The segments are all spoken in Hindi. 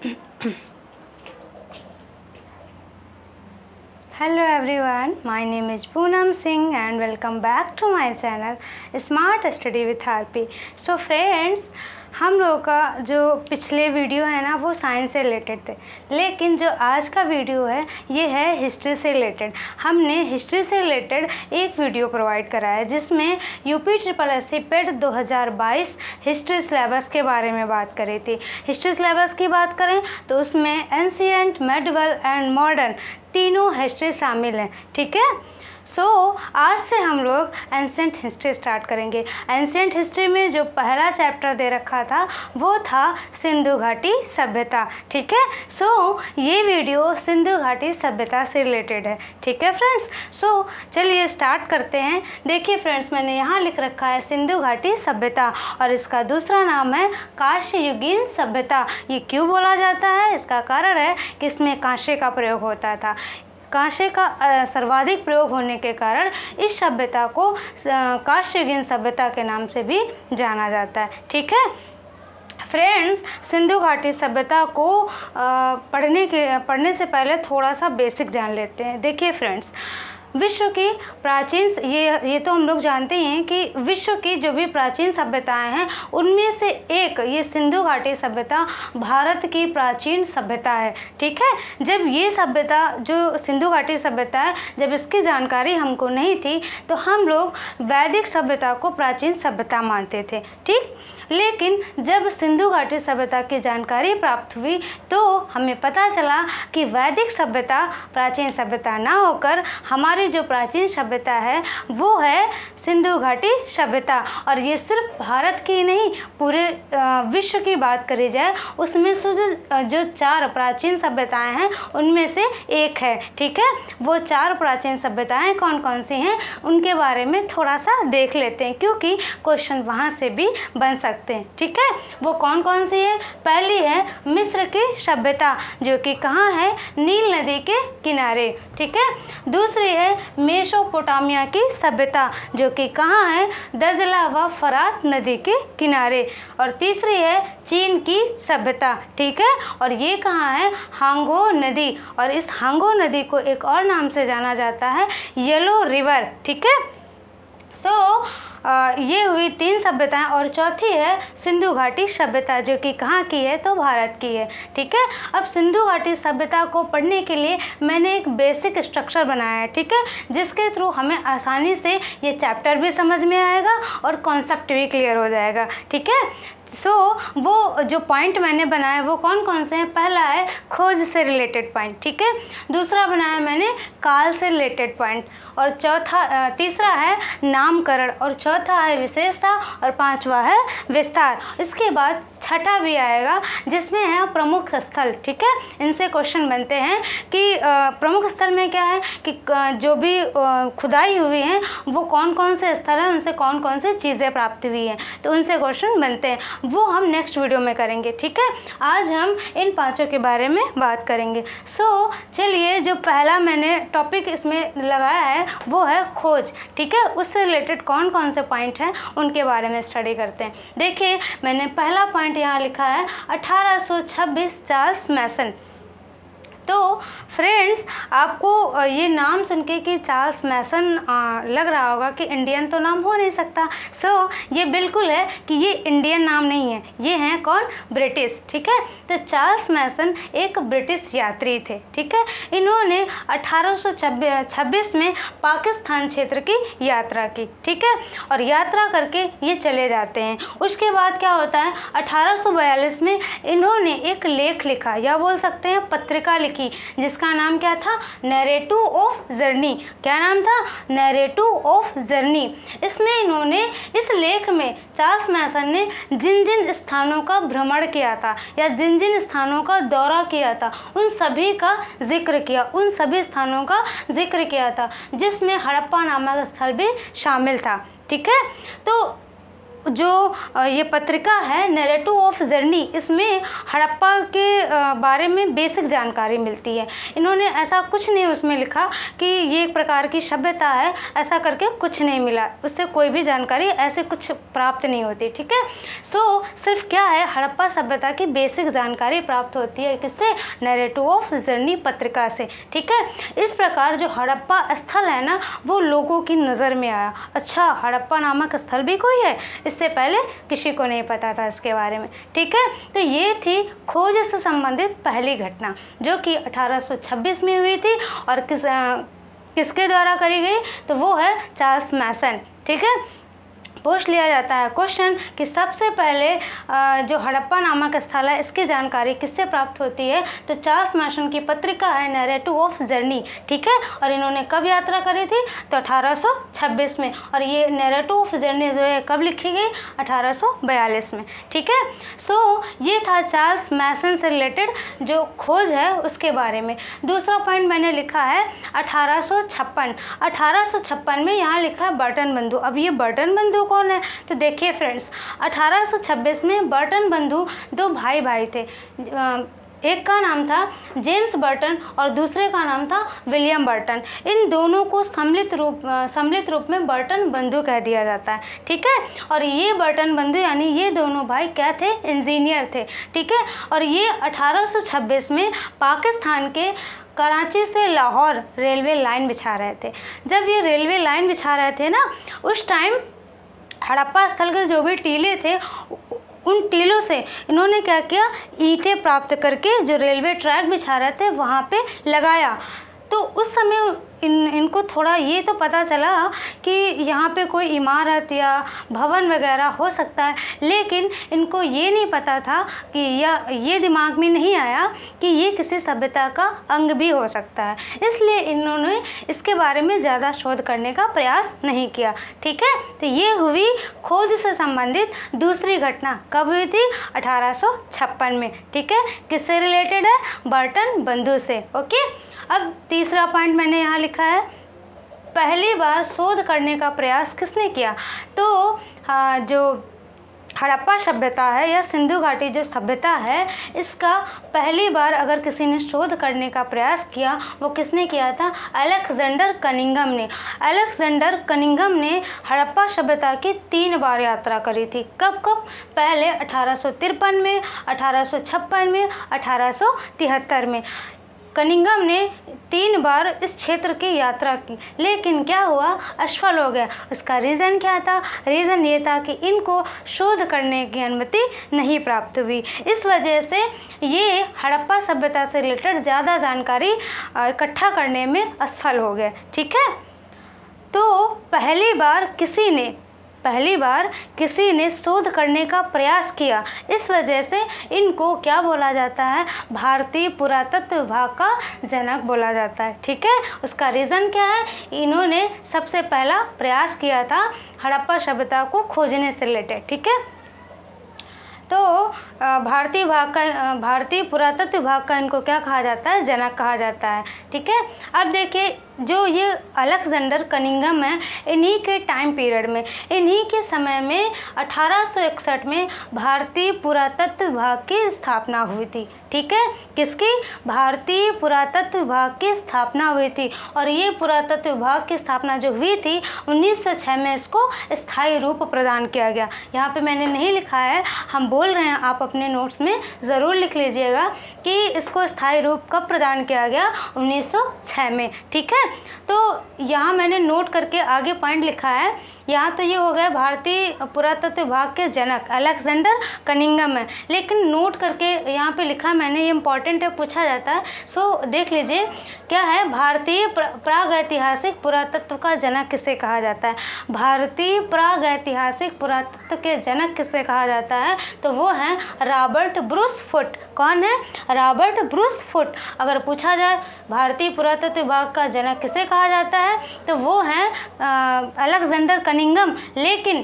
Hello everyone, my name is Poonam Singh and welcome back to my channel Smart Study with RP। So friends, हम लोगों का जो पिछले वीडियो है ना वो साइंस से रिलेटेड थे, लेकिन जो आज का वीडियो है ये है हिस्ट्री से रिलेटेड। हमने हिस्ट्री से रिलेटेड एक वीडियो प्रोवाइड करा है जिसमें UPSSC पेट 2022 हिस्ट्री सिलेबस के बारे में बात करी थी। हिस्ट्री सिलेबस की बात करें तो उसमें एंशिएंट, मेडिवल एंड मॉडर्न तीनों हिस्ट्री शामिल हैं। ठीक है, आज से हम लोग एंशिएंट हिस्ट्री स्टार्ट करेंगे। एंशिएंट हिस्ट्री में जो पहला चैप्टर दे रखा था वो था सिंधु घाटी सभ्यता। ठीक है, ये वीडियो सिंधु घाटी सभ्यता से रिलेटेड है। ठीक है फ्रेंड्स, चलिए स्टार्ट करते हैं। देखिए फ्रेंड्स, मैंने यहाँ लिख रखा है सिंधु घाटी सभ्यता और इसका दूसरा नाम है कांस्ययुगीन सभ्यता। ये क्यों बोला जाता है? इसका कारण है कि इसमें कांसे का प्रयोग होता था। कांसे का सर्वाधिक प्रयोग होने के कारण इस सभ्यता को कांस्ययुगीन सभ्यता के नाम से भी जाना जाता है। ठीक है फ्रेंड्स, सिंधु घाटी सभ्यता को पढ़ने से पहले थोड़ा सा बेसिक जान लेते हैं। देखिए फ्रेंड्स, विश्व की प्राचीन ये तो हम लोग जानते हैं कि विश्व की जो भी प्राचीन सभ्यताएं हैं उनमें से एक ये सिंधु घाटी सभ्यता भारत की प्राचीन सभ्यता है। ठीक है, जब ये सभ्यता जो सिंधु घाटी सभ्यता है, जब इसकी जानकारी हमको नहीं थी तो हम लोग वैदिक सभ्यता को प्राचीन सभ्यता मानते थे। ठीक, लेकिन जब सिंधु घाटी सभ्यता की जानकारी प्राप्त हुई तो हमें पता चला कि वैदिक सभ्यता प्राचीन सभ्यता ना होकर हमारी जो प्राचीन सभ्यता है वो है सिंधु घाटी सभ्यता। और ये सिर्फ भारत की नहीं, पूरे विश्व की बात करी जाए उसमें से जो 4 प्राचीन सभ्यताएं हैं उनमें से एक है। ठीक है, वो 4 प्राचीन सभ्यताएं कौन कौन सी हैं उनके बारे में थोड़ा सा देख लेते हैं, क्योंकि क्वेश्चन वहाँ से भी बन सकते हैं। ठीक है, वो कौन कौन सी है? पहली है मिस्र की सभ्यता जो कि कहाँ है? नील नदी के किनारे। ठीक है, दूसरी है मेसोपोटामिया की सभ्यता जो कि कहाँ है? दजला व फरात नदी के किनारे। और तीसरी है चीन की सभ्यता। ठीक है, और ये कहाँ है? हांगो नदी, और इस हांगो नदी को एक और नाम से जाना जाता है येलो रिवर। ठीक है, ये हुई 3 सभ्यताएं और चौथी है सिंधु घाटी सभ्यता जो कि कहाँ की है? तो भारत की है। ठीक है, अब सिंधु घाटी सभ्यता को पढ़ने के लिए मैंने एक बेसिक स्ट्रक्चर बनाया है। ठीक है, जिसके थ्रू हमें आसानी से ये चैप्टर भी समझ में आएगा और कॉन्सेप्ट भी क्लियर हो जाएगा। ठीक है, वो जो पॉइंट मैंने बनाया वो कौन कौन से हैं? पहला है खोज से रिलेटेड पॉइंट। ठीक है, दूसरा बनाया मैंने काल से रिलेटेड पॉइंट, और तीसरा है नामकरण, और चौथा है विशेषता, और 5वां है विस्तार। इसके बाद छठा भी आएगा जिसमें है प्रमुख स्थल। ठीक है, इनसे क्वेश्चन बनते हैं कि प्रमुख स्थल में क्या है कि जो भी खुदाई हुई है वो कौन कौन से स्थल हैं, उनसे कौन कौन से चीज़ें प्राप्त हुई हैं, तो उनसे क्वेश्चन बनते हैं। वो हम नेक्स्ट वीडियो में करेंगे। ठीक है, आज हम इन 5 के बारे में बात करेंगे। चलिए, जो पहला मैंने टॉपिक इसमें लगाया है वो है खोज। ठीक है, उससे रिलेटेड कौन कौन से पॉइंट हैं उनके बारे में स्टडी करते हैं। देखिए, मैंने पहला पॉइंट यहाँ लिखा है 1826 चार्ल्स मैसन। तो फ्रेंड्स, आपको ये नाम सुन के कि चार्ल्स मैसन लग रहा होगा कि इंडियन तो नाम हो नहीं सकता। ये बिल्कुल है कि ये इंडियन नाम नहीं है, ये हैं कौन? ब्रिटिश। ठीक है, तो चार्ल्स मैसन एक ब्रिटिश यात्री थे। ठीक है, इन्होंने 1826 में पाकिस्तान क्षेत्र की यात्रा की। ठीक है, और यात्रा करके ये चले जाते हैं। उसके बाद क्या होता है? 1842 में इन्होंने एक लेख लिखा, या बोल सकते हैं पत्रिका लिखी, जिसका नाम क्या था? Narrative of journey. क्या नाम था? Narrative of journey. इसमें इन्होंने, इस लेख में चार्ल्स मैसन ने जिन जिन स्थानों का भ्रमण किया था या जिन जिन स्थानों का दौरा किया था उन सभी का जिक्र किया, उन सभी स्थानों का जिक्र किया था, जिसमें हड़प्पा नामक स्थल भी शामिल था। ठीक है, तो जो ये पत्रिका है नैरेटिव ऑफ जर्नी, इसमें हड़प्पा के बारे में बेसिक जानकारी मिलती है। इन्होंने ऐसा कुछ नहीं उसमें लिखा कि ये एक प्रकार की सभ्यता है, ऐसा करके कुछ नहीं मिला, उससे कोई भी जानकारी ऐसे कुछ प्राप्त नहीं होती। ठीक है, सो सिर्फ क्या है, हड़प्पा सभ्यता की बेसिक जानकारी प्राप्त होती है किससे, नैरेटिव ऑफ जर्नी पत्रिका से। ठीक है, इस प्रकार जो हड़प्पा स्थल है ना वो लोगों की नज़र में आया। अच्छा, हड़प्पा नामक स्थल भी कोई है, इससे पहले किसी को नहीं पता था इसके बारे में। ठीक है, तो ये थी खोज से संबंधित पहली घटना जो कि 1826 में हुई थी और किसके द्वारा करी गई, तो वो है चार्ल्स मैसन। ठीक है, पूछ लिया जाता है क्वेश्चन कि सबसे पहले जो हड़प्पा नामक स्थल है इसकी जानकारी किससे प्राप्त होती है, तो चार्ल्स मैसन की पत्रिका है नैरेटिव ऑफ जर्नी। ठीक है, और इन्होंने कब यात्रा करी थी, तो 1826 में, और ये नैरेटिव ऑफ जर्नी जो है कब लिखी गई, 1842 में। ठीक है, सो ये था चार्ल्स मैसन से रिलेटेड जो खोज है उसके बारे में। दूसरा पॉइंट मैंने लिखा है 1856 में यहाँ लिखा है बर्टन बंधु। अब ये बर्टन बंधु कौन है, तो देखिए फ्रेंड्स, 1826 में बर्टन बंधु दो भाई थे। एक का नाम था जेम्स बर्टन और दूसरे का नाम था विलियम बर्टन। इन दोनों को सम्मिलित रूप में बर्टन बंधु कह दिया जाता है। ठीक है, और ये बर्टन बंधु यानी ये दोनों भाई क्या थे, इंजीनियर थे। ठीक है, और ये 1826 में पाकिस्तान के कराची से लाहौर रेलवे लाइन बिछा रहे थे। जब ये रेलवे लाइन बिछा रहे थे ना, उस टाइम हड़प्पा स्थल के जो भी टीले थे उन टीलों से इन्होंने क्या किया, ईंटें प्राप्त करके जो रेलवे ट्रैक बिछा रहे थे वहाँ पे लगाया। तो उस समय इनको थोड़ा ये तो पता चला कि यहाँ पे कोई इमारत या भवन वगैरह हो सकता है, लेकिन इनको ये नहीं पता था कि ये दिमाग में नहीं आया कि ये किसी सभ्यता का अंग भी हो सकता है, इसलिए इन्होंने इसके बारे में ज़्यादा शोध करने का प्रयास नहीं किया। ठीक है, तो ये हुई खोज से संबंधित दूसरी घटना। कब हुई थी, 1856 में। ठीक है, किससे रिलेटेड है, बर्टन बंधु से। ओके, अब तीसरा पॉइंट मैंने यहाँ लिखा है, पहली बार शोध करने का प्रयास किसने किया, तो जो हड़प्पा सभ्यता है या सिंधु घाटी जो सभ्यता है, इसका पहली बार अगर किसी ने शोध करने का प्रयास किया वो किसने किया था, अलेक्जेंडर कनिंघम ने। अलेक्जेंडर कनिंघम ने हड़प्पा सभ्यता की 3 बार यात्रा करी थी। कब कब, पहले 1853 में, 1856 में, 1873 में। कनिंघम ने 3 बार इस क्षेत्र की यात्रा की, लेकिन क्या हुआ, असफल हो गया। उसका रीज़न क्या था, रीज़न ये था कि इनको शोध करने की अनुमति नहीं प्राप्त हुई। इस वजह से ये हड़प्पा सभ्यता से रिलेटेड ज़्यादा जानकारी इकट्ठा करने में असफल हो गए। ठीक है, तो पहली बार किसी ने शोध करने का प्रयास किया, इस वजह से इनको क्या बोला जाता है, भारतीय पुरातत्व विभाग का जनक बोला जाता है। ठीक है, उसका रीज़न क्या है, इन्होंने सबसे पहला प्रयास किया था हड़प्पा सभ्यता को खोजने से रिलेटेड। ठीक है, तो भारतीय पुरातत्व विभाग का इनको क्या कहा जाता है, जनक कहा जाता है। ठीक है, अब देखिए जो ये अलेक्जेंडर कनिंघम है, इन्हीं के टाइम पीरियड में, इन्हीं के समय में 1861 में भारतीय पुरातत्व विभाग की स्थापना हुई थी। ठीक है, किसकी, भारतीय पुरातत्व विभाग की स्थापना हुई थी। और ये पुरातत्व विभाग की स्थापना जो हुई थी 1906 में इसको स्थायी रूप प्रदान किया गया। यहाँ पे मैंने नहीं लिखा है, हम बोल रहे हैं, आप अपने नोट्स में ज़रूर लिख लीजिएगा कि इसको स्थायी रूप कब प्रदान किया गया, 1906 में। ठीक है, तो यहाँ मैंने नोट करके आगे पॉइंट लिखा है। यहाँ तो ये हो गया भारतीय पुरातत्व विभाग के जनक अलेक्जेंडर कनिंघम है, लेकिन नोट करके यहाँ पे लिखा मैंने, ये इंपॉर्टेंट है, पूछा जाता है। सो देख लीजिए क्या है, भारतीय प्रागैतिहासिक पुरातत्व का जनक किसे कहा जाता है, भारतीय प्रागैतिहासिक पुरातत्व के जनक किसे कहा जाता है, तो वो हैं रॉबर्ट ब्रूस फुट। कौन है, रॉबर्ट ब्रूस फुट। अगर पूछा जाए भारतीय पुरातत्व विभाग का जनक किसे कहा जाता है, तो वो हैं अलेक्जेंडर कनिंघम। लेकिन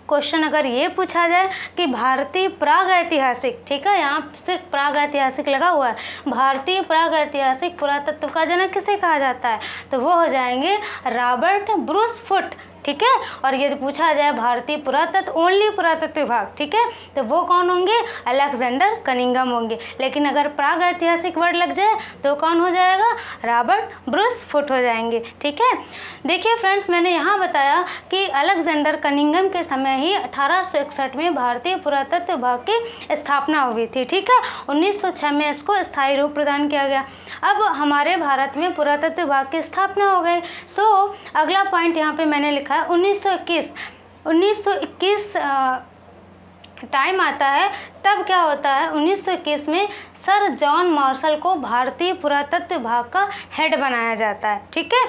क्वेश्चन अगर ये पूछा जाए कि भारतीय प्रागैतिहासिक, ठीक है, यहाँ सिर्फ प्रागैतिहासिक लगा हुआ है, भारतीय प्रागैतिहासिक पुरातत्व का जनक किसे कहा जाता है, तो वो हो जाएंगे रॉबर्ट ब्रूस फुट। ठीक है। और यदि पूछा जाए भारतीय पुरातत्व, ओनली पुरातत्व विभाग, ठीक है, तो वो कौन होंगे? अलेक्जेंडर कनिंघम होंगे। लेकिन अगर प्राग ऐतिहासिक वर्ड लग जाए तो कौन हो जाएगा? रॉबर्ट ब्रूस फुट हो जाएंगे, ठीक है। देखिए फ्रेंड्स, मैंने यहाँ बताया कि अलेक्जेंडर कनिंघम के समय ही 1861 में भारतीय पुरातत्व विभाग की स्थापना हुई थी, ठीक है। 1906 में इसको स्थायी रूप प्रदान किया गया। अब हमारे भारत में पुरातत्व विभाग की स्थापना हो गई। सो अगला पॉइंट यहाँ पे मैंने लिखा है 1921 टाइम आता है, तब क्या होता है? 1921 में सर जॉन मार्शल को भारतीय पुरातत्व विभाग का हेड बनाया जाता है, ठीक है।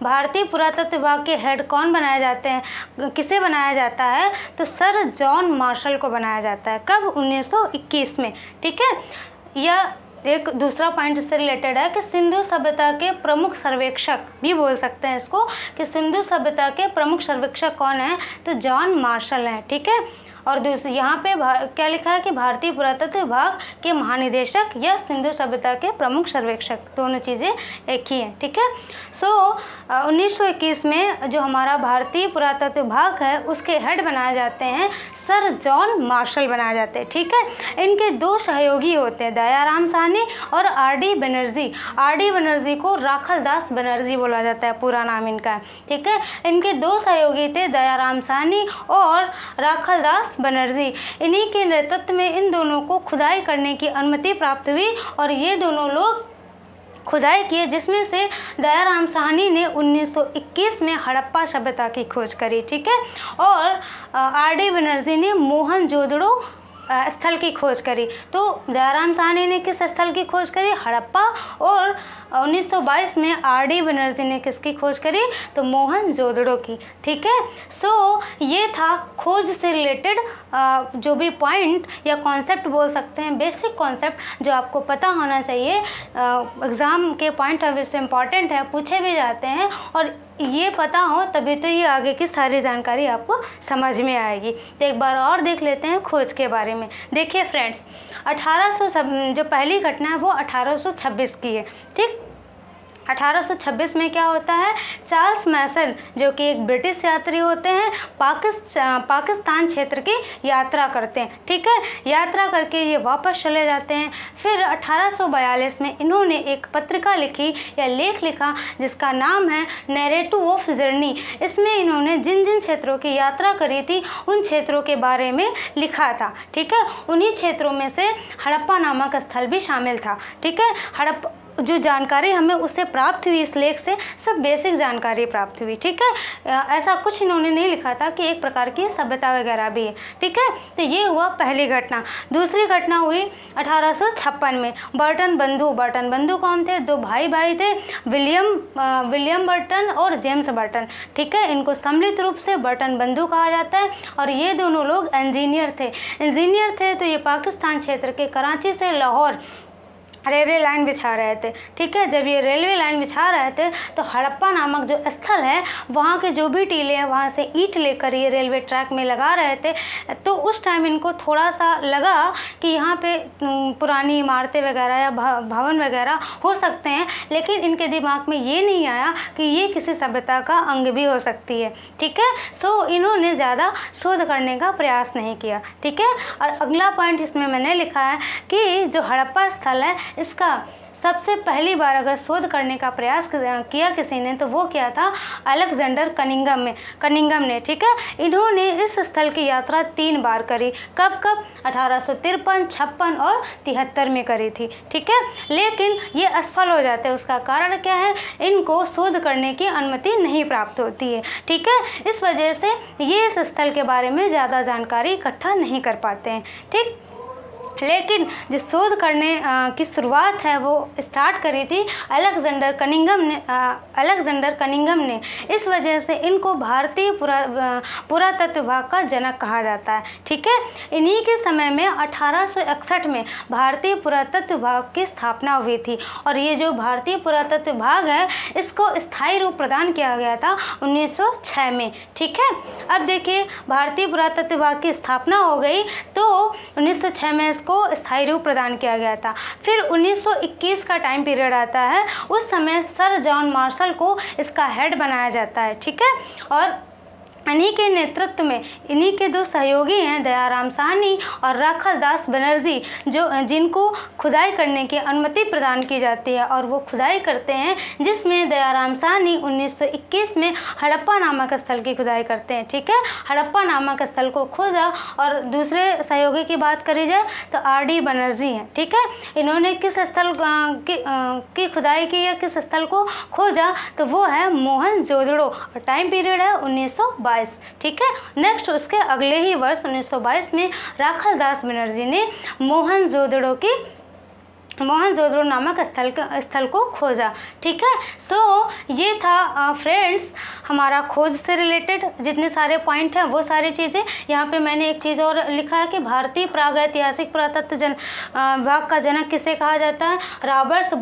भारतीय पुरातत्व विभाग के हेड कौन बनाए जाते हैं, किसे बनाया जाता है? तो सर जॉन मार्शल को बनाया जाता है। कब? 1921 में, ठीक है। यह एक दूसरा पॉइंट इससे रिलेटेड है कि सिंधु सभ्यता के प्रमुख सर्वेक्षक भी बोल सकते हैं इसको, कि सिंधु सभ्यता के प्रमुख सर्वेक्षक कौन है? तो जॉन मार्शल हैं, ठीक है। और दूसरी यहाँ पे क्या लिखा है कि भारतीय पुरातत्व विभाग के महानिदेशक या सिंधु सभ्यता के प्रमुख सर्वेक्षक, दोनों चीज़ें एक ही हैं, ठीक है। सो 1921 में जो हमारा भारतीय पुरातत्व विभाग है उसके हेड बनाए जाते हैं सर जॉन मार्शल बनाए जाते हैं, ठीक है। इनके दो सहयोगी होते हैं, दयाराम साहनी और आर.डी. बनर्जी। आर.डी. बनर्जी को राखलदास बनर्जी बोला जाता है, पूरा नाम इनका, ठीक है। इनके दो सहयोगी थे, दयाराम साहनी और राखलदास बनर्जी। इन्हीं के नेतृत्व में इन दोनों को खुदाई करने की अनुमति प्राप्त हुई और ये दोनों लोग खुदाई किए, जिसमें से दयाराम साहनी ने 1921 में हड़प्पा सभ्यता की खोज करी, ठीक है। और आर.डी. बनर्जी ने मोहनजोदड़ो स्थल की खोज करी। तो दयाराम साहनी ने किस स्थल की खोज करी? हड़प्पा। और 1922 में आर.डी. बनर्जी ने किसकी खोज करी? तो मोहनजोदड़ो की, ठीक है। सो ये था खोज से रिलेटेड जो भी पॉइंट या कॉन्सेप्ट बोल सकते हैं, बेसिक कॉन्सेप्ट जो आपको पता होना चाहिए। एग्ज़ाम के पॉइंट ऑफ व्यू से इम्पॉर्टेंट है, पूछे भी जाते हैं, और ये पता हो तभी तो ये आगे की सारी जानकारी आपको समझ में आएगी। तो एक बार और देख लेते हैं खोज के बारे में। देखिए फ्रेंड्स, 1800 जो पहली घटना है वो 1826 की है, ठीक। 1826 में क्या होता है? चार्ल्स मैसन जो कि एक ब्रिटिश यात्री होते हैं, पाकिस्तान क्षेत्र की यात्रा करते हैं, ठीक है। यात्रा करके ये वापस चले जाते हैं। फिर 1842 में इन्होंने एक पत्रिका लिखी या लेख लिखा जिसका नाम है नैरेटिव ऑफ जर्नी। इसमें इन्होंने जिन जिन क्षेत्रों की यात्रा करी थी उन क्षेत्रों के बारे में लिखा था, ठीक है। उन्हीं क्षेत्रों में से हड़प्पा नामक स्थल भी शामिल था, ठीक है। हड़प्पा जो जानकारी हमें उससे प्राप्त हुई, इस लेख से सब बेसिक जानकारी प्राप्त हुई, ठीक है। ऐसा कुछ इन्होंने नहीं लिखा था कि एक प्रकार की सभ्यता वगैरह भी है, ठीक है। तो ये हुआ पहली घटना। दूसरी घटना हुई 1856 में। बर्टन बंधु कौन थे? दो भाई थे, विलियम बर्टन और जेम्स बर्टन, ठीक है। इनको सम्मिलित रूप से बर्टन बंधु कहा जाता है। और ये दोनों लोग इंजीनियर थे। तो ये पाकिस्तान क्षेत्र के कराची से लाहौर रेलवे लाइन बिछा रहे थे, ठीक है। जब ये रेलवे लाइन बिछा रहे थे तो हड़प्पा नामक जो स्थल है वहाँ के जो भी टीले हैं वहाँ से ईंट लेकर ये रेलवे ट्रैक में लगा रहे थे। तो उस टाइम इनको थोड़ा सा लगा कि यहाँ पे पुरानी इमारतें वगैरह या भवन वगैरह हो सकते हैं, लेकिन इनके दिमाग में ये नहीं आया कि ये किसी सभ्यता का अंग भी हो सकती है, ठीक है। सो इन्होंने ज़्यादा शोध करने का प्रयास नहीं किया, ठीक है। और अगला पॉइंट इसमें मैंने लिखा है कि जो हड़प्पा स्थल है इसका सबसे पहली बार अगर शोध करने का प्रयास किया किसी ने तो वो किया था अलेक्जेंडर कनिंघम ने, ठीक है। इन्होंने इस स्थल की यात्रा 3 बार करी। कब 1853, 56 और 73 में करी थी, ठीक है। लेकिन ये असफल हो जाते हैं। उसका कारण क्या है? इनको शोध करने की अनुमति नहीं प्राप्त होती है, ठीक है। इस वजह से ये इस स्थल के बारे में ज़्यादा जानकारी इकट्ठा नहीं कर पाते हैं, ठीक। लेकिन जो शोध करने की शुरुआत है वो स्टार्ट करी थी अलेक्जेंडर कनिंघम ने। इस वजह से इनको भारतीय पुरातत्व विभाग का जनक कहा जाता है, ठीक है। इन्हीं के समय में 1861 में भारतीय पुरातत्व विभाग की स्थापना हुई थी। और ये जो भारतीय पुरातत्व विभाग है इसको स्थायी रूप प्रदान किया गया था 1906 में, ठीक है। अब देखिए, भारतीय पुरातत्व विभाग की स्थापना हो गई तो 1906 में को स्थायी रूप प्रदान किया गया था। फिर 1921 का टाइम पीरियड आता है, उस समय सर जॉन मार्शल को इसका हेड बनाया जाता है, ठीक है। और इन्हीं के नेतृत्व में इन्हीं के दो सहयोगी हैं दयाराम साहनी और राखल दास बनर्जी, जिनको खुदाई करने की अनुमति प्रदान की जाती है और वो खुदाई करते हैं, जिसमें दयाराम साहनी 1921 में हड़प्पा नामक स्थल की खुदाई करते हैं। ठीक है, हड़प्पा नामक स्थल को खोजा। और दूसरे सहयोगी की बात करी जाए तो आर.डी. बनर्जी हैं। ठीक है, इन्होंने किस स्थल की खुदाई की या किस स्थल को खोजा, तो वो है मोहनजोदड़ो और टाइम पीरियड है 1922। ठीक है, नेक्स्ट उसके अगले ही वर्ष 1922 में राखल दास बनर्जी ने मोहनजोदड़ो नामक स्थल को खोजा। ठीक है, सो ये था फ्रेंड्स हमारा खोज से रिलेटेड जितने सारे पॉइंट हैं वो सारी चीज़ें। यहाँ पे मैंने एक चीज़ और लिखा है कि भारतीय प्रागैतिहासिक पुरातत्व विभाग का जनक किसे कहा जाता है, रॉबर्ट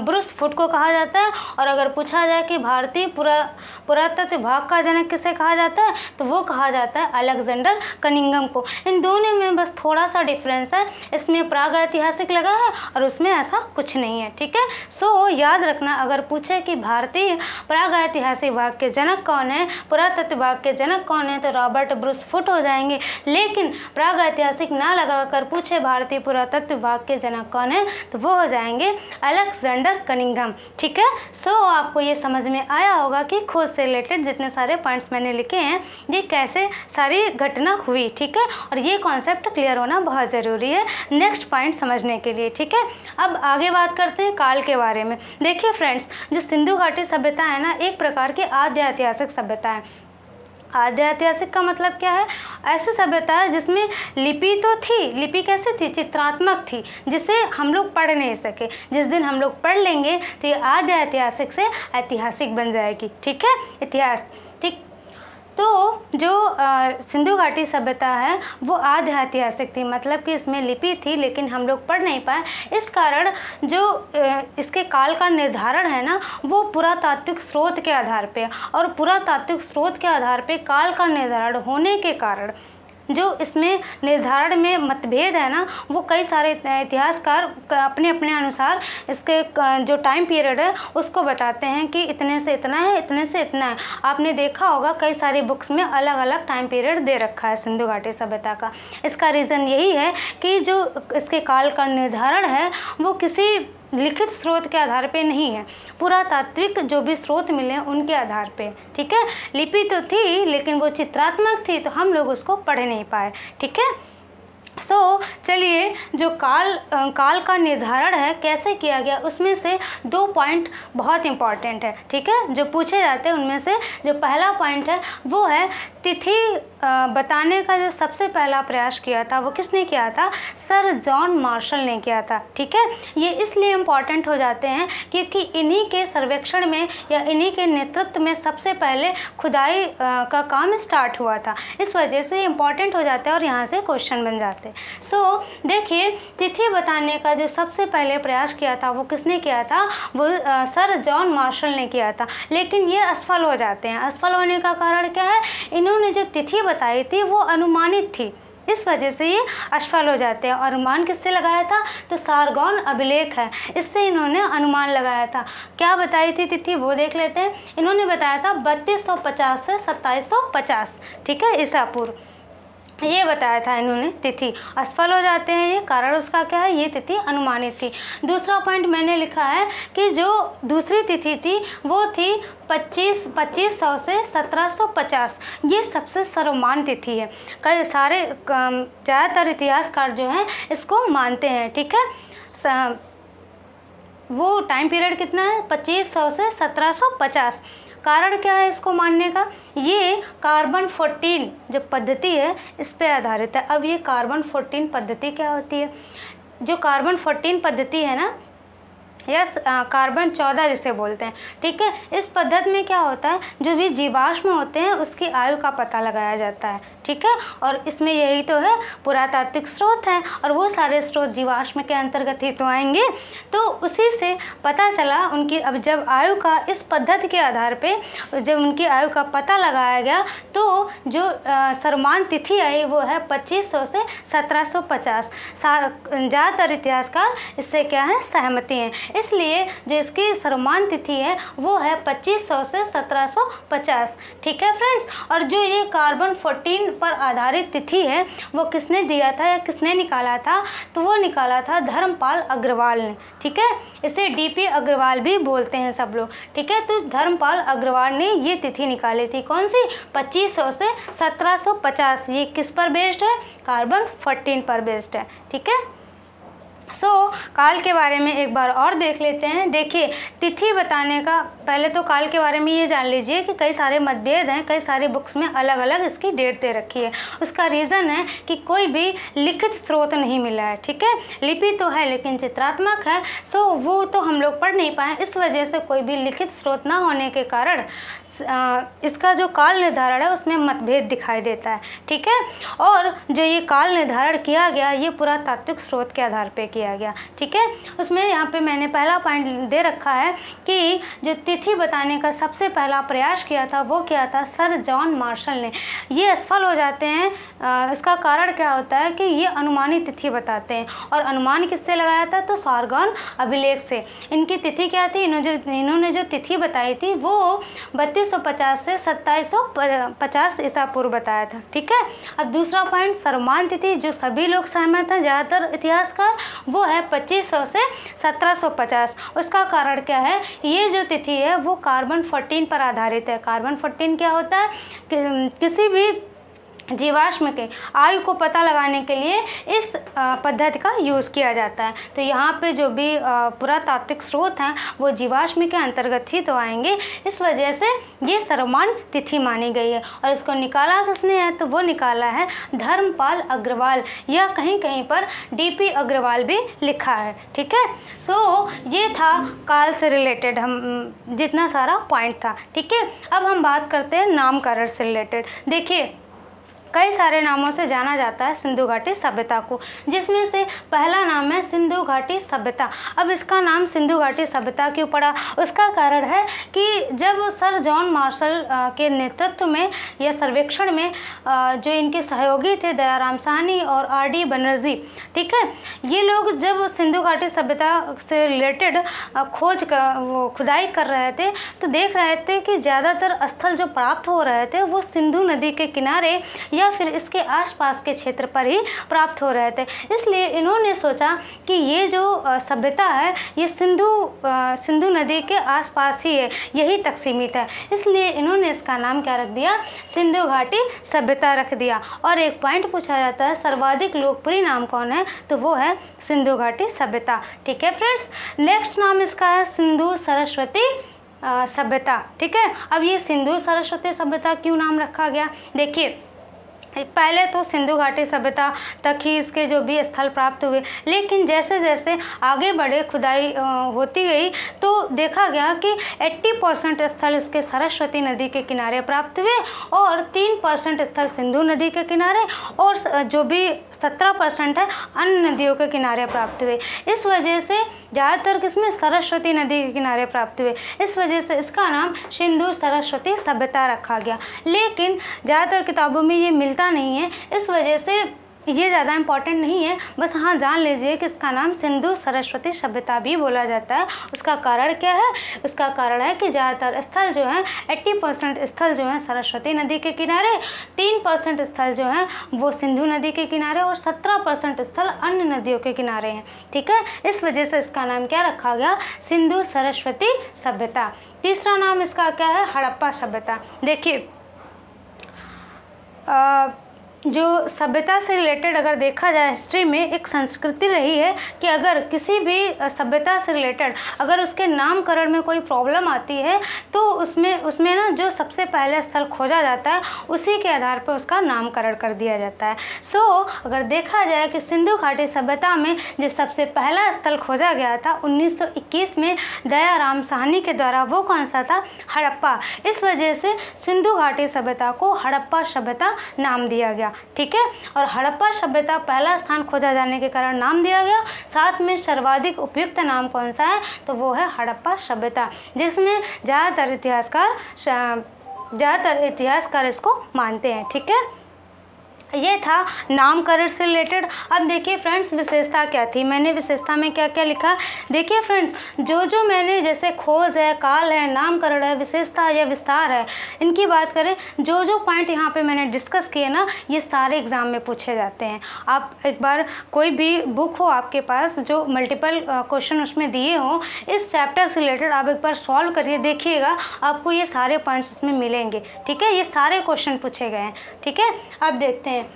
ब्रूस फुट को कहा जाता है। और अगर पूछा जाए कि भारतीय पुरातत्व विभाग का जनक किसे कहा जाता है, तो वो कहा जाता है अलेक्जेंडर कनिंघम को। इन दोनों में बस थोड़ा सा डिफरेंस है, इसमें प्रागैतिहासिक लगा है और उसमें ऐसा कुछ नहीं है। ठीक है, सो याद रखना, अगर पूछे कि भारतीय प्रागैतिहासिक विभाग के जनक कौन है, पुरातत्व विभाग के जनक कौन है, तो रॉबर्ट ब्रूस फुट हो जाएंगे। लेकिन प्रागैतिहासिक ना लगाकर पूछे भारतीय पुरातत्व विभाग के जनक कौन है, तो वो हो जाएंगे अलेक्जेंडर कनिंघम। ठीक है, सो आपको ये समझ में आया होगा कि खोज से रिलेटेड जितने सारे पॉइंट्स मैंने लिखे हैं ये कैसे सारी घटना हुई। ठीक है, और ये कॉन्सेप्ट क्लियर होना बहुत ज़रूरी है नेक्स्ट पॉइंट समझने के लिए। ठीक है, अब आगे बात करते हैं काल के बारे में। देखिए फ्रेंड्स, जो सिंधु घाटी सभ्यता है ना, एक प्रकार की आद्य ऐतिहासिक सभ्यता है। आद्य ऐतिहासिक का मतलब क्या है, ऐसी सभ्यता है जिसमें लिपि तो थी, लिपि कैसे थी, चित्रात्मक थी, जिसे हम लोग पढ़ नहीं सके। जिस दिन हम लोग पढ़ लेंगे तो ये आद्य ऐतिहासिक से ऐतिहासिक बन जाएगी। ठीक है, इतिहास। ठीक, तो जो सिंधु घाटी सभ्यता है वो आद्य ऐतिहासिक थी, मतलब कि इसमें लिपि थी लेकिन हम लोग पढ़ नहीं पाए। इस कारण जो इसके काल का निर्धारण है ना, वो पुरातात्विक स्रोत के आधार पे, और पुरातात्विक स्रोत के आधार पे काल का निर्धारण होने के कारण जो इसमें निर्धारण में मतभेद है ना, वो कई सारे इतिहासकार अपने अपने अनुसार इसके जो टाइम पीरियड है उसको बताते हैं कि इतने से इतना है, इतने से इतना है। आपने देखा होगा कई सारी बुक्स में अलग अलग टाइम पीरियड दे रखा है सिंधु घाटी सभ्यता का। इसका रीज़न यही है कि जो इसके काल का निर्धारण है वो किसी लिखित स्रोत के आधार पे नहीं है, पुरातात्विक जो भी स्रोत मिले उनके आधार पे। ठीक है, लिपि तो थी लेकिन वो चित्रात्मक थी, तो हम लोग उसको पढ़ नहीं पाए। ठीक है, सो चलिए, जो काल का निर्धारण है कैसे किया गया, उसमें से 2 पॉइंट बहुत इंपॉर्टेंट है। ठीक है, जो पूछे जाते हैं उनमें से जो पहला पॉइंट है वो है तिथि बताने का जो सबसे पहला प्रयास किया था वो किसने किया था, सर जॉन मार्शल ने किया था। ठीक है, ये इसलिए इम्पॉर्टेंट हो जाते हैं क्योंकि इन्हीं के सर्वेक्षण में या इन्हीं के नेतृत्व में सबसे पहले खुदाई का काम स्टार्ट हुआ था, इस वजह से इम्पॉर्टेंट हो जाता है और यहाँ से क्वेश्चन बन जाते हैं। सो देखिए, तिथि बताने का जो सबसे पहले प्रयास किया था वो किसने किया था, वो सर जॉन मार्शल ने किया था। लेकिन ये असफल हो जाते हैं। असफल होने का कारण क्या है, इन्होंने जो तिथि बताई थी वो अनुमानित थी, इस वजह से ये असफल हो जाते हैं। और अनुमान किससे लगाया था, तो सारगौन अभिलेख है, इससे इन्होंने अनुमान लगाया था। क्या बताई थी तिथि वो देख लेते हैं। इन्होंने बताया था 3250 से 2750। ठीक है, ईसा पूर्व, ये बताया था इन्होंने तिथि। असफल हो जाते हैं ये, कारण उसका क्या है, ये तिथि अनुमानित थी। दूसरा पॉइंट मैंने लिखा है कि जो दूसरी तिथि थी वो थी 2500 से 1750। ये सबसे सर्वमान्य तिथि है, कई सारे ज़्यादातर इतिहासकार जो हैं इसको मानते हैं। ठीक है, वो टाइम पीरियड कितना है, 2500 से 1750। कारण क्या है इसको मानने का, ये कार्बन 14 जो पद्धति है इस पे आधारित है। अब ये कार्बन 14 पद्धति क्या होती है, जो कार्बन 14 पद्धति है ना, यस, कार्बन 14 जिसे बोलते हैं। ठीक है, इस पद्धति में क्या होता है, जो भी जीवाश्म होते हैं उसकी आयु का पता लगाया जाता है। ठीक है, और इसमें यही तो है, पुरातात्विक स्रोत हैं और वो सारे स्रोत जीवाश्म के अंतर्गत ही तो आएंगे। तो उसी से पता चला उनकी, अब जब आयु का इस पद्धति के आधार पे जब उनकी आयु का पता लगाया गया तो जो सर्वमान्य तिथि आई वो है 2500 से 1750। ज़्यादातर इतिहासकार इससे क्या है, सहमति हैं। इसलिए जो इसकी सर्वमान्य तिथि है वो है 2500 से 1750। ठीक है फ्रेंड्स, और जो ये कार्बन 14 पर आधारित तिथि है वो किसने दिया था या किसने निकाला था, तो वो निकाला था धर्मपाल अग्रवाल ने। ठीक है, इसे डीपी अग्रवाल भी बोलते हैं सब लोग। ठीक है, तो धर्मपाल अग्रवाल ने ये तिथि निकाली थी, कौन सी, 2500 से 1750। ये किस पर बेस्ड है, कार्बन 14 पर बेस्ड है। ठीक है, काल के बारे में एक बार और देख लेते हैं। देखिए, तिथि बताने का पहले तो काल के बारे में ये जान लीजिए कि कई सारे मतभेद हैं, कई सारी बुक्स में अलग अलग इसकी डेट दे रखी है। उसका रीज़न है कि कोई भी लिखित स्रोत नहीं मिला है। ठीक है, लिपि तो है लेकिन चित्रात्मक है, सो वो तो हम लोग पढ़ नहीं पाए, इस वजह से कोई भी लिखित स्रोत ना होने के कारण इसका जो काल निर्धारण है उसमें मतभेद दिखाई देता है। ठीक है, और जो ये काल निर्धारण किया गया ये पुरातात्विक स्रोत के आधार पे किया गया। ठीक है, उसमें यहाँ पे मैंने पहला पॉइंट दे रखा है कि जो तिथि बताने का सबसे पहला प्रयास किया था वो क्या था, सर जॉन मार्शल ने। ये असफल हो जाते हैं, इसका कारण क्या होता है कि ये अनुमानित तिथि बताते हैं, और अनुमान किससे लगाया था, तो सारगॉन अभिलेख से। इनकी तिथि क्या थी, इन्होंने जो तिथि बताई थी वो 3250 से 2750 ईसा पूर्व बताया था। ठीक है, अब दूसरा पॉइंट, सर्वमान्य तिथि जो सभी लोग सहमत हैं ज़्यादातर इतिहासकार, वो है 2500 से 1750। उसका कारण क्या है, ये जो तिथि है वो कार्बन 14 पर आधारित है। कार्बन 14 क्या होता है, किसी भी जीवाश्म के आयु को पता लगाने के लिए इस पद्धति का यूज़ किया जाता है। तो यहाँ पे जो भी पुरातात्विक स्रोत हैं वो जीवाश्म के अंतर्गत ही तो आएंगे, इस वजह से ये सर्वमान्य तिथि मानी गई है। और इसको निकाला किसने है, तो वो निकाला है धर्मपाल अग्रवाल, या कहीं कहीं पर डीपी अग्रवाल भी लिखा है। ठीक है, ये था काल से रिलेटेड हम जितना सारा पॉइंट था। ठीक है, अब हम बात करते हैं नामकरण से रिलेटेड। देखिए, कई सारे नामों से जाना जाता है सिंधु घाटी सभ्यता को, जिसमें से पहला नाम है सिंधु घाटी सभ्यता। अब इसका नाम सिंधु घाटी सभ्यता क्यों पड़ा, उसका कारण है कि जब सर जॉन मार्शल के नेतृत्व में या सर्वेक्षण में जो इनके सहयोगी थे दयाराम साहनी और आर.डी. बनर्जी, ठीक है, ये लोग जब सिंधु घाटी सभ्यता से रिलेटेड खुदाई कर रहे थे तो देख रहे थे कि ज़्यादातर स्थल जो प्राप्त हो रहे थे वो सिंधु नदी के किनारे या फिर इसके आसपास के क्षेत्र पर ही प्राप्त हो रहे थे। इसलिए इन्होंने सोचा कि ये जो सभ्यता है ये सिंधु नदी के आसपास ही है, यही तक सीमित है। इसलिए इन्होंने इसका नाम क्या रख दिया, सिंधु घाटी सभ्यता रख दिया। और एक पॉइंट पूछा जाता है सर्वाधिक लोकप्रिय नाम कौन है, तो वो है सिंधु घाटी सभ्यता। ठीक है फ्रेंड्स, नेक्स्ट नाम इसका है सिंधु सरस्वती सभ्यता। ठीक है, अब ये सिंधु सरस्वती सभ्यता क्यों नाम रखा गया, देखिए पहले तो सिंधु घाटी सभ्यता तक ही इसके जो भी स्थल प्राप्त हुए, लेकिन जैसे जैसे आगे बढ़े खुदाई होती गई तो देखा गया कि 80% स्थल इसके सरस्वती नदी के किनारे प्राप्त हुए और 3% स्थल सिंधु नदी के किनारे और जो भी 17% है अन्य नदियों के किनारे प्राप्त हुए। इस वजह से ज़्यादातर किसमें, सरस्वती नदी के किनारे प्राप्त हुए, इस वजह से इसका नाम सिंधु सरस्वती सभ्यता रखा गया। लेकिन ज़्यादातर किताबों में ये मिलता नहीं है, इस वजह से ये ज़्यादा इम्पॉर्टेंट नहीं है, बस हाँ जान लीजिए कि इसका नाम सिंधु सरस्वती सभ्यता भी बोला जाता है। उसका कारण क्या है, उसका कारण है कि ज़्यादातर स्थल जो हैं 80% स्थल जो हैं सरस्वती नदी के किनारे, 3% स्थल जो हैं वो सिंधु नदी के किनारे और 17% स्थल अन्य नदियों के किनारे हैं। ठीक है, इस वजह से इसका नाम क्या रखा गया, सिंधु सरस्वती सभ्यता। तीसरा नाम इसका क्या है, हड़प्पा सभ्यता। देखिए जो सभ्यता से रिलेटेड अगर देखा जाए हिस्ट्री में एक संस्कृति रही है कि अगर किसी भी सभ्यता से रिलेटेड अगर उसके नामकरण में कोई प्रॉब्लम आती है तो उसमें ना जो सबसे पहले स्थल खोजा जाता है उसी के आधार पर उसका नामकरण कर दिया जाता है। अगर देखा जाए कि सिंधु घाटी सभ्यता में जो सबसे पहला स्थल खोजा गया था 1921 में दयाराम साहनी के द्वारा, वो कौन सा था, हड़प्पा। इस वजह से सिंधु घाटी सभ्यता को हड़प्पा सभ्यता नाम दिया गया। ठीक है, और हड़प्पा सभ्यता पहला स्थान खोजा जाने के कारण नाम दिया गया। साथ में सर्वाधिक उपयुक्त नाम कौन सा है, तो वो है हड़प्पा सभ्यता, जिसमें ज़्यादातर इतिहासकार इसको मानते हैं। ठीक है, ये था नामकरण से रिलेटेड। अब देखिए फ्रेंड्स, विशेषता क्या थी, मैंने विशेषता में क्या क्या लिखा। देखिए फ्रेंड्स, जो मैंने जैसे खोज है, काल है, नामकरण है, विशेषता या विस्तार है, इनकी बात करें, जो पॉइंट यहाँ पे मैंने डिस्कस किए ना, ये सारे एग्ज़ाम में पूछे जाते हैं। आप एक बार कोई भी बुक हो आपके पास जो मल्टीपल क्वेश्चन उसमें दिए हों, इस चैप्टर से रिलेटेड आप एक बार सॉल्व करिए, देखिएगा आपको ये सारे पॉइंट्स इसमें मिलेंगे। ठीक है, ये सारे क्वेश्चन पूछे गए हैं। ठीक है, अब देखते हैं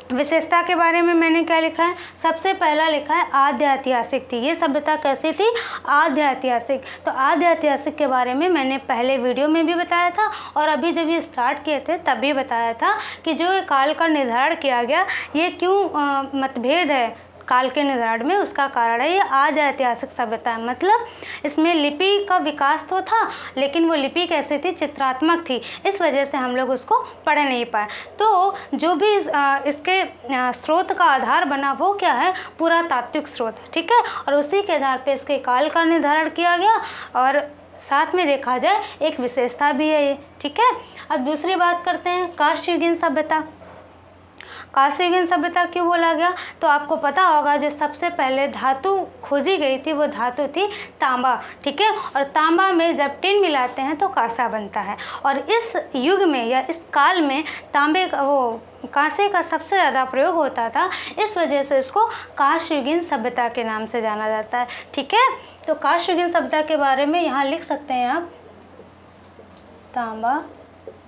विशेषता के बारे में मैंने क्या लिखा है। सबसे पहला लिखा है आद्य ऐतिहासिक थी। ये सभ्यता कैसी थी? आद्य ऐतिहासिक। तो आद्य ऐतिहासिक के बारे में मैंने पहले वीडियो में भी बताया था और अभी जब ये स्टार्ट किए थे तब भी बताया था कि जो काल का निर्धारण किया गया, ये क्यों मतभेद है काल के निर्धारण में, उसका कारण है ये आद्य ऐतिहासिक सभ्यता है। मतलब इसमें लिपि का विकास तो था, लेकिन वो लिपि कैसे थी? चित्रात्मक थी, इस वजह से हम लोग उसको पढ़ नहीं पाए। तो जो भी इसके स्रोत का आधार बना वो क्या है? पुरातात्विक स्रोत। ठीक है, और उसी के आधार पे इसके काल का निर्धारण किया गया और साथ में देखा जाए एक विशेषता भी है ये। ठीक है, अब दूसरी बात करते हैं कांस्ययुगीन सभ्यता। कांस्ययुगीन सभ्यता क्यों बोला गया? तो आपको पता होगा जो सबसे पहले धातु खोजी गई थी वो धातु थी तांबा। ठीक है, और तांबा में जब टिन मिलाते हैं तो कांसा बनता है, और इस युग में या इस काल में तांबे का कांसे का सबसे ज़्यादा प्रयोग होता था, इस वजह से इसको कांस्ययुगीन सभ्यता के नाम से जाना जाता है। ठीक है, तो कांस्ययुगीन सभ्यता के बारे में यहाँ लिख सकते हैं आप, तांबा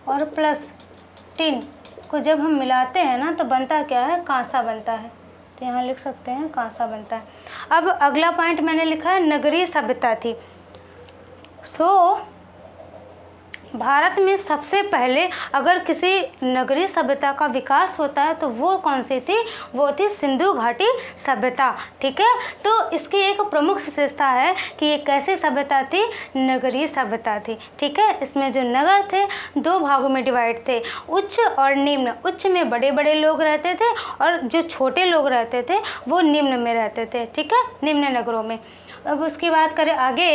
और प्लस टिन को जब हम मिलाते हैं ना तो बनता क्या है? कांसा बनता है। तो यहाँ लिख सकते हैं कांसा बनता है। अब अगला पॉइंट मैंने लिखा है नगरीय सभ्यता थी। भारत में सबसे पहले अगर किसी नगरीय सभ्यता का विकास होता है तो वो कौन सी थी? वो थी सिंधु घाटी सभ्यता। ठीक है, तो इसकी एक प्रमुख विशेषता है कि ये कैसी सभ्यता थी? नगरीय सभ्यता थी। ठीक है, इसमें जो नगर थे दो भागों में डिवाइड थे, उच्च और निम्न। उच्च में बड़े बड़े लोग रहते थे और जो छोटे लोग रहते थे वो निम्न में रहते थे। ठीक है, निम्न नगरों में। अब उसकी बात करें आगे,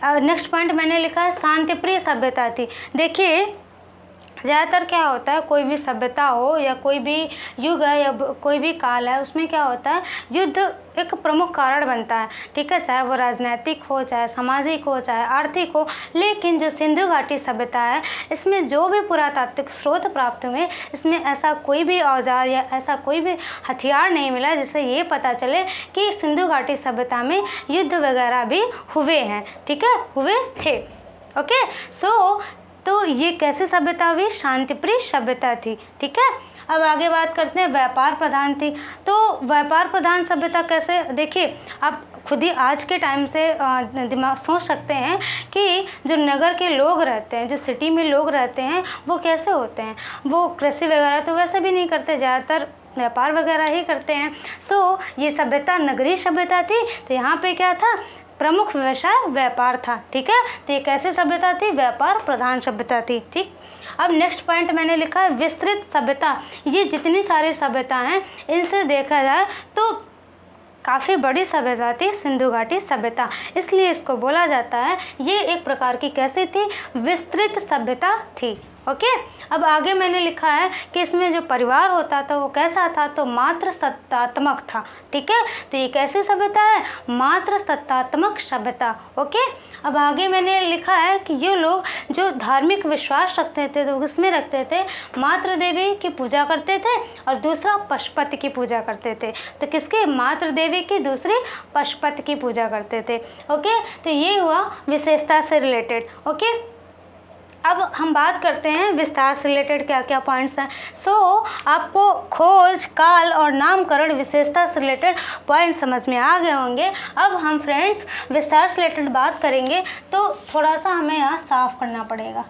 नेक्स्ट पॉइंट मैंने लिखा है शांतिप्रिय सभ्यता थी। देखिए ज़्यादातर क्या होता है, कोई भी सभ्यता हो या कोई भी युग है या कोई भी काल है, उसमें क्या होता है? युद्ध एक प्रमुख कारण बनता है। ठीक है, चाहे वो राजनीतिक हो, चाहे सामाजिक हो, चाहे आर्थिक हो। लेकिन जो सिंधु घाटी सभ्यता है, इसमें जो भी पुरातात्विक स्रोत प्राप्त हुए, इसमें ऐसा कोई भी औजार या ऐसा कोई भी हथियार नहीं मिला जिससे ये पता चले कि सिंधु घाटी सभ्यता में युद्ध वगैरह भी हुए हैं। ठीक है, हुए थे। ओके, तो ये कैसी सभ्यता हुई? शांतिप्रिय सभ्यता थी। ठीक है, अब आगे बात करते हैं व्यापार प्रधान थी। तो व्यापार प्रधान सभ्यता कैसे? देखिए आप खुद ही आज के टाइम से दिमाग सोच सकते हैं कि जो नगर के लोग रहते हैं, जो सिटी में लोग रहते हैं, वो कैसे होते हैं? वो कृषि वगैरह तो वैसे भी नहीं करते, ज़्यादातर व्यापार वगैरह ही करते हैं। ये सभ्यता नगरीय सभ्यता थी। तो यहाँ पे क्या था? प्रमुख व्यवसाय व्यापार था। ठीक है, तो ये कैसे सभ्यता थी? व्यापार प्रधान सभ्यता थी। ठीक, अब नेक्स्ट पॉइंट मैंने लिखा है विस्तृत सभ्यता। ये जितनी सारी सभ्यता हैं इनसे देखा जाए तो काफ़ी बड़ी सभ्यता थी सिंधु घाटी सभ्यता, इसलिए इसको बोला जाता है ये एक प्रकार की कैसी थी? विस्तृत सभ्यता थी। ओके, अब आगे मैंने लिखा है कि इसमें जो परिवार होता था वो कैसा था? तो मात्र सत्तात्मक था। ठीक है, तो ये कैसी सभ्यता है? मात्र सत्तात्मक सभ्यता। ओके, अब आगे मैंने लिखा है कि ये लोग जो धार्मिक विश्वास रखते थे तो उसमें रखते थे मातृ देवी की पूजा करते थे और दूसरा पशुपति की पूजा करते थे। तो किसके? मातृ देवी की, दूसरी पशुपति की पूजा करते थे। ओके, तो ये हुआ विशेषता से रिलेटेड। ओके, अब हम बात करते हैं विस्तार से रिलेटेड क्या क्या पॉइंट्स हैं। आपको खोज, काल और नामकरण विशेषता से रिलेटेड पॉइंट समझ में आ गए होंगे। अब हम फ्रेंड्स विस्तार से रिलेटेड बात करेंगे तो थोड़ा सा हमें यहाँ साफ करना पड़ेगा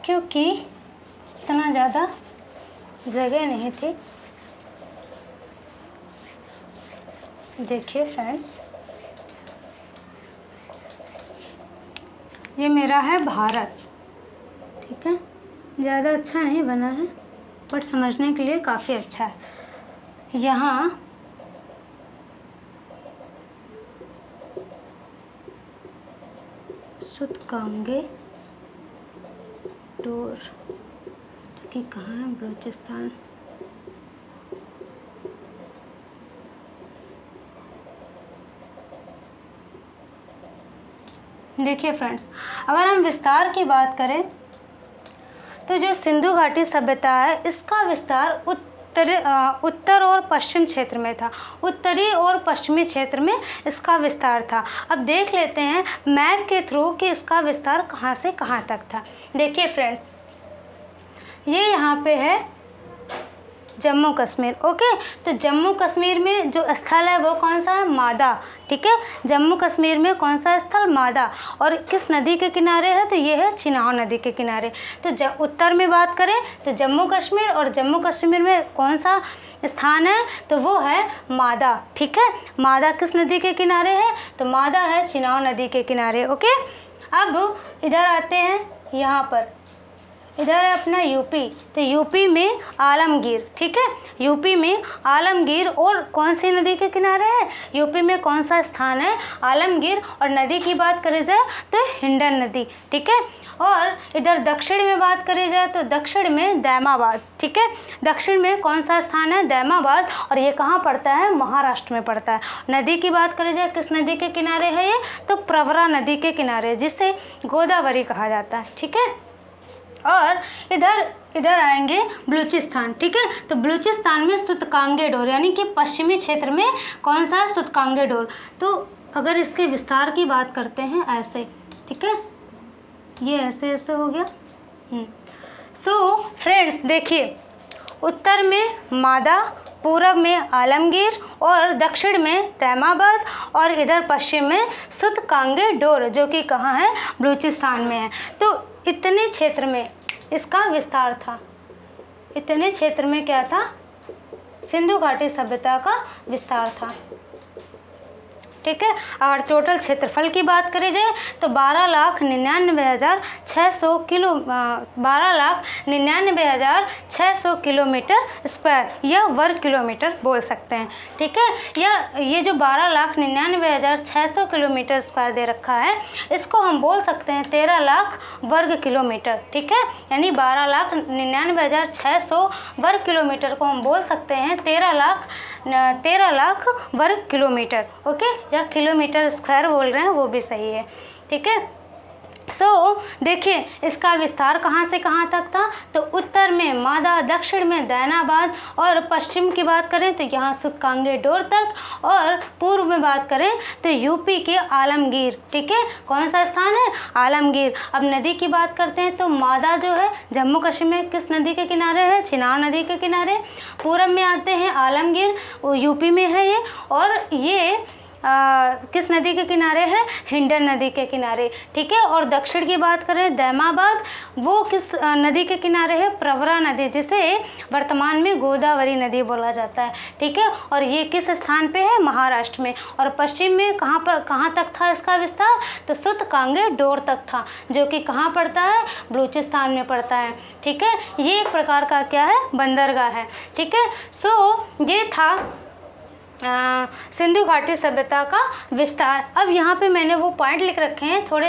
क्योंकि इतना ज़्यादा जगह नहीं थी। देखिए फ्रेंड्स, ये मेरा है भारत। ठीक है, ज़्यादा अच्छा नहीं बना है बट समझने के लिए काफ़ी अच्छा है। यहाँ सुतकांगे डोर कि कहाँ है बलूचिस्तान। देखिए फ्रेंड्स, अगर हम विस्तार की बात करें तो जो सिंधु घाटी सभ्यता है इसका विस्तार उत्तर और पश्चिम क्षेत्र में था। उत्तरी और पश्चिमी क्षेत्र में इसका विस्तार था। अब देख लेते हैं मैप के थ्रू कि इसका विस्तार कहाँ से कहाँ तक था। देखिए फ्रेंड्स, ये यहाँ पे है जम्मू कश्मीर। ओके, तो जम्मू कश्मीर में जो स्थल है वो कौन सा है? मादा। ठीक है, जम्मू कश्मीर में कौन सा स्थल? मादा। और किस नदी के किनारे है? तो ये है चिनाब नदी के किनारे। तो उत्तर में बात करें तो जम्मू कश्मीर, और जम्मू कश्मीर में कौन सा स्थान है? तो वो है मादा। ठीक है, मादा किस नदी के किनारे है? तो मादा है चिनाब नदी के किनारे। ओके, अब इधर आते हैं, यहाँ पर इधर है अपना यूपी। तो यूपी में आलमगीर। ठीक है, यूपी में आलमगीर और कौन सी नदी के किनारे है? यूपी में कौन सा स्थान है? आलमगीर। और नदी की बात करी जाए तो हिंडन नदी। ठीक है, और इधर दक्षिण में बात करी जाए तो दक्षिण में दैमाबाद। ठीक है, दक्षिण में कौन सा स्थान है? दैमाबाद। और ये कहाँ पड़ता है? महाराष्ट्र में पड़ता है। नदी की बात करी जाए किस नदी के किनारे है ये? तो प्रवरा नदी के किनारे, जिसे गोदावरी कहा जाता है। ठीक है, और इधर आएंगे बलूचिस्तान। ठीक है, तो बलूचिस्तान में सूतकांगे डोर, यानी कि पश्चिमी क्षेत्र में कौन सा है? सूतकांगे डोर। तो अगर इसके विस्तार की बात करते हैं ऐसे, ठीक है, ये ऐसे ऐसे हो गया। सो फ्रेंड्स देखिए, उत्तर में मादा, पूरब में आलमगीर और दक्षिण में तैमाबाद, और इधर पश्चिम में सूतकांगे डोर, जो कि कहाँ है? बलूचिस्तान में है। तो इतने क्षेत्र में इसका विस्तार था। इतने क्षेत्र में क्या था? सिंधु घाटी सभ्यता का विस्तार था। ठीक है, और टोटल क्षेत्रफल की बात करी जाए तो 12,99,600 किलोमीटर स्क्वायर या वर्ग किलोमीटर बोल सकते हैं। ठीक है, या ये जो 12,99,600 किलोमीटर स्क्वायर दे रखा है, इसको हम बोल सकते हैं 13 लाख वर्ग किलोमीटर। ठीक है, यानी 12,99,600 वर्ग किलोमीटर को हम बोल सकते हैं 13 लाख वर्ग किलोमीटर। ओके, या किलोमीटर स्क्वायर बोल रहे हैं वो भी सही है। ठीक है, देखिए इसका विस्तार कहाँ से कहाँ तक था? तो उत्तर में मादा, दक्षिण में दैनाबाद, और पश्चिम की बात करें तो यहाँ सूतकांगे डोर तक, और पूर्व में बात करें तो यूपी के आलमगीर। ठीक है, कौन सा स्थान है? आलमगीर। अब नदी की बात करते हैं तो मादा जो है जम्मू कश्मीर में किस नदी के किनारे है? चिनाब नदी के किनारे। पूर्व में आते हैं आलमगीर, यूपी में है ये, और ये किस नदी के किनारे है? हिंडन नदी के किनारे। ठीक है, और दक्षिण की बात करें दैमाबाद, वो किस नदी के किनारे है? प्रवरा नदी, जिसे वर्तमान में गोदावरी नदी बोला जाता है। ठीक है, और ये किस स्थान पे है? महाराष्ट्र में। और पश्चिम में कहाँ तक था इसका विस्तार? तो सूतकांगे डोर तक था, जो कि कहाँ पड़ता है? बलूचिस्तान में पड़ता है। ठीक है, ये एक प्रकार का क्या है? बंदरगाह है। ठीक है, ये था सिंधु घाटी सभ्यता का विस्तार। अब यहाँ पे मैंने वो पॉइंट लिख रखे हैं थोड़े